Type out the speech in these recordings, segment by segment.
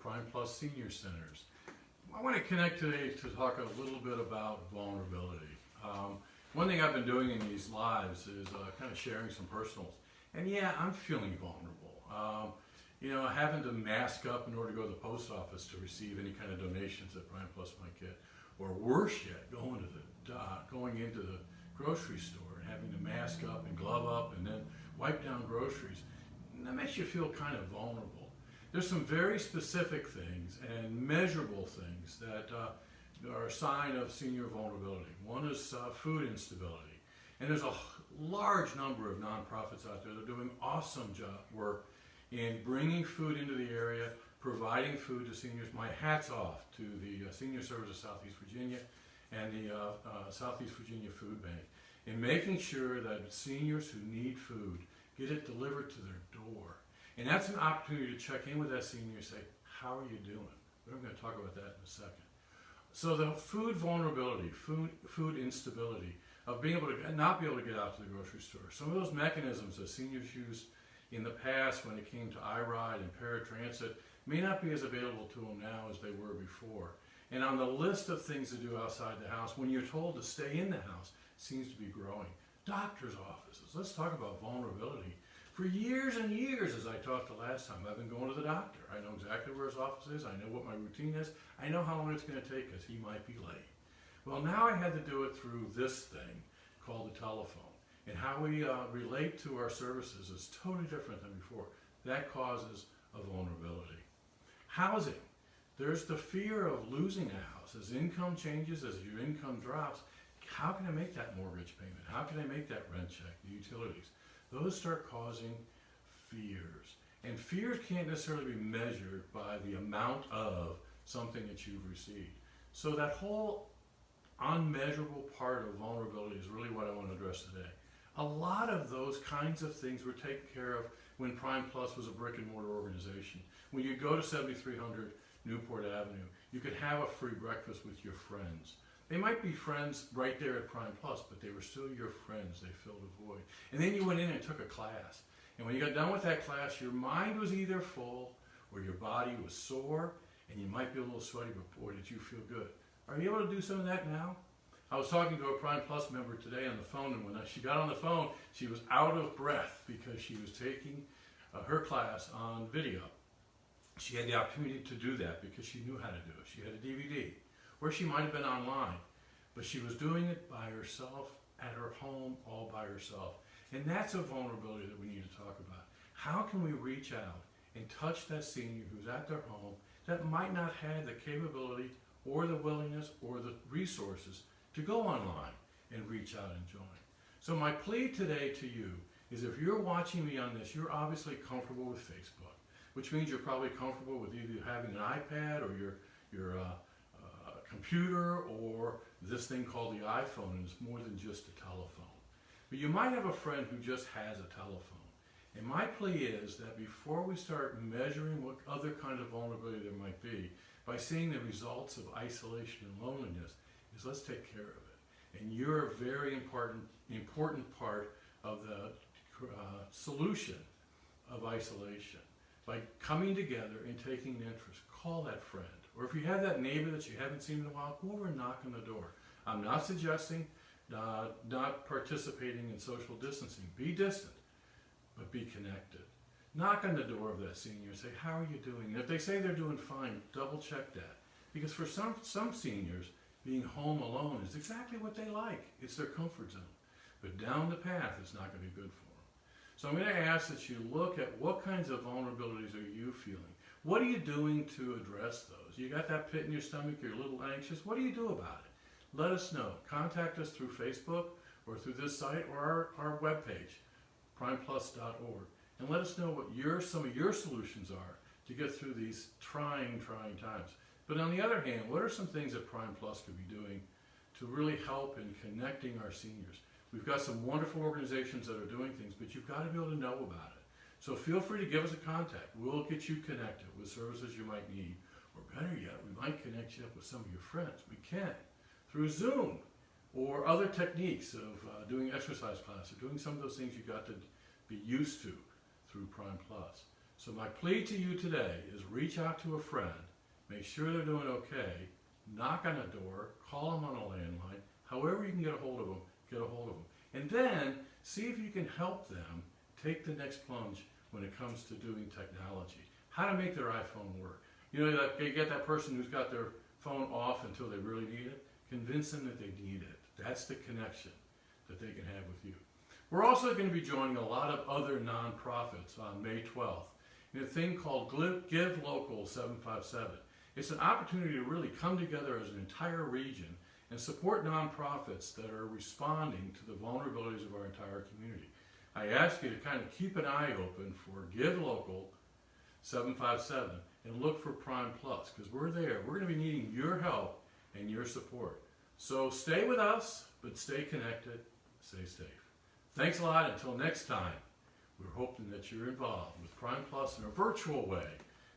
Prime Plus Senior Centers. I want to connect today to talk a little bit about vulnerability. One thing I've been doing in these lives is kind of sharing some personals. And yeah, I'm feeling vulnerable. Having to mask up in order to go to the post office to receive any kind of donations that Prime Plus might get. Or worse yet, going into the grocery store and having to mask up and glove up and then wipe down groceries. And that makes you feel kind of vulnerable. There's some very specific things and measurable things that are a sign of senior vulnerability. One is food instability. And there's a large number of nonprofits out there that are doing awesome work in bringing food into the area, providing food to seniors. My hat's off to the Senior Service of Southeast Virginia and the Southeast Virginia Food Bank in making sure that seniors who need food get it delivered to their door. And that's an opportunity to check in with that senior and say, how are you doing? We're going to talk about that in a second. So the food vulnerability, food instability, of being able to not be able to get out to the grocery store. Some of those mechanisms that seniors used in the past when it came to iRide and paratransit may not be as available to them now as they were before. And on the list of things to do outside the house, when you're told to stay in the house, seems to be growing. Doctor's offices. Let's talk about vulnerability. For years and years, as I talked the last time, I've been going to the doctor. I know exactly where his office is. I know what my routine is. I know how long it's going to take because he might be late. Well, now I had to do it through this thing called the telephone. And how we relate to our services is totally different than before. That causes a vulnerability. Housing. There's the fear of losing a house. As income changes, as your income drops, how can I make that mortgage payment? How can I make that rent check, the utilities? Those start causing fears. And fears can't necessarily be measured by the amount of something that you've received. So that whole unmeasurable part of vulnerability is really what I want to address today. A lot of those kinds of things were taken care of when Prime Plus was a brick and mortar organization. When you go to 7300 Newport Avenue, you could have a free breakfast with your friends. They might be friends right there at Prime Plus, but they were still your friends. They filled a void. And then you went in and took a class. And when you got done with that class, your mind was either full or your body was sore, and you might be a little sweaty, but boy, did you feel good. Are you able to do some of that now? I was talking to a Prime Plus member today on the phone, and when she got on the phone, she was out of breath because she was taking her class on video. She had the opportunity to do that because she knew how to do it. She had a DVD, or she might have been online, but she was doing it by herself, at her home, all by herself. And that's a vulnerability that we need to talk about. How can we reach out and touch that senior who's at their home that might not have the capability or the willingness or the resources to go online and reach out and join? So my plea today to you is, if you're watching me on this, you're obviously comfortable with Facebook, which means you're probably comfortable with either having an iPad or your computer or this thing called the iPhone, and it's more than just a telephone. But you might have a friend who just has a telephone. And my plea is that before we start measuring what other kind of vulnerability there might be, by seeing the results of isolation and loneliness, is let's take care of it. And you're a very important part of the solution of isolation. By coming together and taking an interest, call that friend. Or if you have that neighbor that you haven't seen in a while, go over and knock on the door. I'm not suggesting not participating in social distancing. Be distant, but be connected. Knock on the door of that senior and say, how are you doing? And if they say they're doing fine, double check that. Because for some seniors, being home alone is exactly what they like. It's their comfort zone. But down the path, it's not going to be good for them. So I'm going to ask that you look at what kinds of vulnerabilities are you feeling? What are you doing to address those? You got that pit in your stomach, you're a little anxious. What do you do about it? Let us know. Contact us through Facebook or through this site or our webpage, primeplus.org. And let us know what some of your solutions are to get through these trying times. But on the other hand, what are some things that Prime Plus could be doing to really help in connecting our seniors? We've got some wonderful organizations that are doing things, but you've got to be able to know about it. So feel free to give us a contact. We'll get you connected with services you might need. Or better yet, we might connect you up with some of your friends. We can, through Zoom or other techniques of doing exercise class or doing some of those things you got to be used to through Prime Plus. So my plea to you today is reach out to a friend, make sure they're doing okay, knock on a door, call them on a landline, however you can get a hold of them, get a hold of them. And then see if you can help them take the next plunge when it comes to doing technology. How to make their iPhone work. You know, you get that person who's got their phone off until they really need it, convince them that they need it. That's the connection that they can have with you. We're also going to be joining a lot of other nonprofits on May 12th in a thing called Give Local 757. It's an opportunity to really come together as an entire region and support nonprofits that are responding to the vulnerabilities of our entire community. I ask you to kind of keep an eye open for Give Local 757 and look for Prime Plus, because we're there. We're going to be needing your help and your support. So stay with us, but stay connected, stay safe. Thanks a lot. Until next time, we're hoping that you're involved with Prime Plus in a virtual way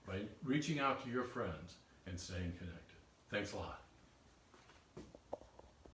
by reaching out to your friends and staying connected. Thanks a lot.